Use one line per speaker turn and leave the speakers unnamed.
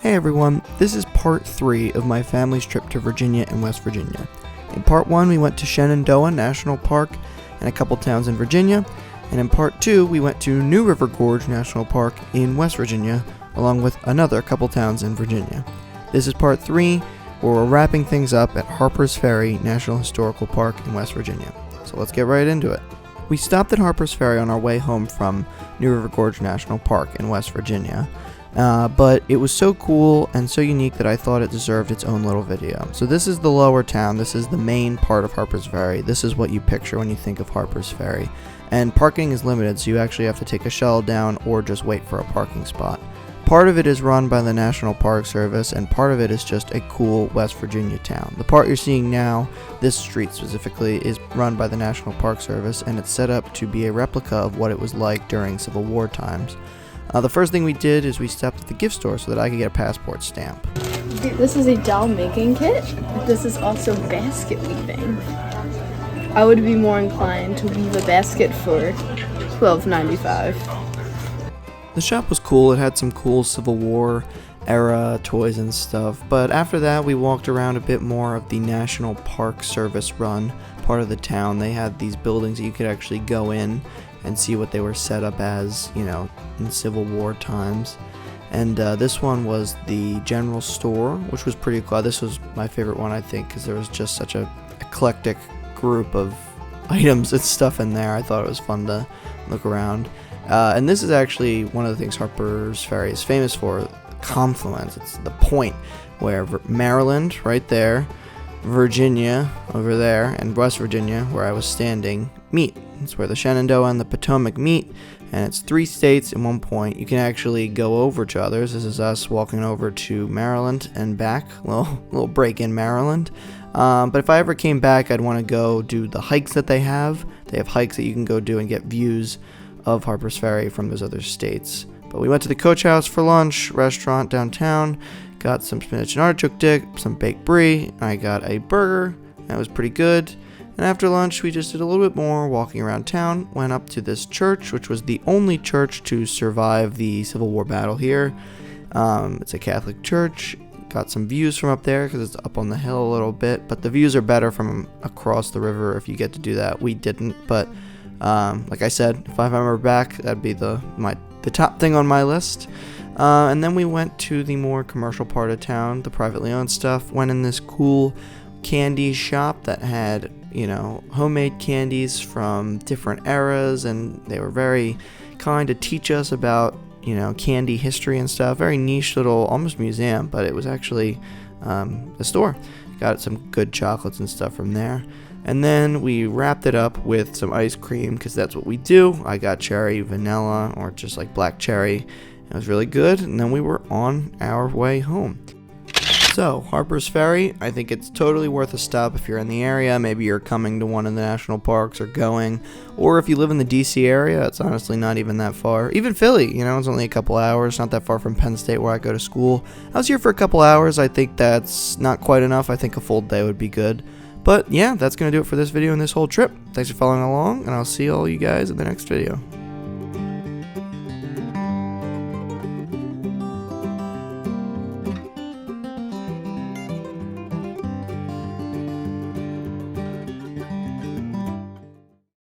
Hey everyone, this is part 3 of my family's trip to Virginia and West Virginia. In part 1 we went to Shenandoah National Park and a couple towns in Virginia, and in part 2 we went to New River Gorge National Park in West Virginia, along with another couple towns in Virginia. This is part 3, where we're wrapping things up at Harpers Ferry National Historical Park in West Virginia. So let's get right into it. We stopped at Harpers Ferry on our way home from New River Gorge National Park in West Virginia. But it was so cool and so unique that I thought it deserved its own little video. So this is the lower town. This is the main part of Harpers Ferry. This is what you picture when you think of Harpers Ferry. And parking is limited, so you actually have to take a shuttle down or just wait for a parking spot. Part of it is run by the National Park Service, and part of it is just a cool West Virginia town. The part you're seeing now, this street specifically, is run by the National Park Service, and it's set up to be a replica of what it was like during Civil War times. The first thing we did is we stopped at the gift store so that I could get a passport stamp.
This is a doll making kit. This is also basket weaving. I would be more inclined to weave a basket for $12.95.
The shop was cool. It had some cool Civil War era toys and stuff, but after that we walked around a bit more of the National Park Service run part of the town. They had these buildings that you could actually go in and see what they were set up as, you know, in Civil War times. And this one was the general store, which was pretty cool. This was my favorite one, I think, because there was just such a eclectic group of items and stuff in there. I thought it was fun to look around. And this is actually one of the things Harpers Ferry is famous for, Confluence. It's the point where Maryland, right there, Virginia over there, and West Virginia, where I was standing, meet. It's where the Shenandoah and the Potomac meet, and it's 3 states in one point. You can actually go over to others. This is us walking over to Maryland and back, little break in Maryland. But if I ever came back, I'd want to go do the hikes that they have. They have hikes that you can go do and get views of Harpers Ferry from those other states. But we went to the Coach House for lunch, restaurant downtown, got some spinach and artichoke dip, some baked brie. I got a burger. That was pretty good. And after lunch, we just did a little bit more walking around town, went up to this church, which was the only church to survive the Civil War battle here. It's a Catholic church. Got some views from up there because it's up on the hill a little bit, but the views are better from across the river if you get to do that. We didn't, but like I said, if I remember back, that'd be the top thing on my list. And then we went to the more commercial part of town, the privately owned stuff. Went in this cool candy shop that had, you know, homemade candies from different eras, and they were very kind to teach us about, you know, candy history and stuff. Very niche little, almost museum, but it was actually a store. Got some good chocolates and stuff from there. And then we wrapped it up with some ice cream because that's what we do. I got cherry, vanilla, or just like black cherry. It was really good, and then we were on our way home. So, Harpers Ferry, I think it's totally worth a stop if you're in the area. Maybe you're coming to one of the national parks or going. Or if you live in the DC area, it's honestly not even that far. Even Philly, you know, it's only a couple hours, not that far from Penn State where I go to school. I was here for a couple hours. I think that's not quite enough. I think a full day would be good. But yeah, that's going to do it for this video and this whole trip. Thanks for following along, and I'll see all you guys in the next video.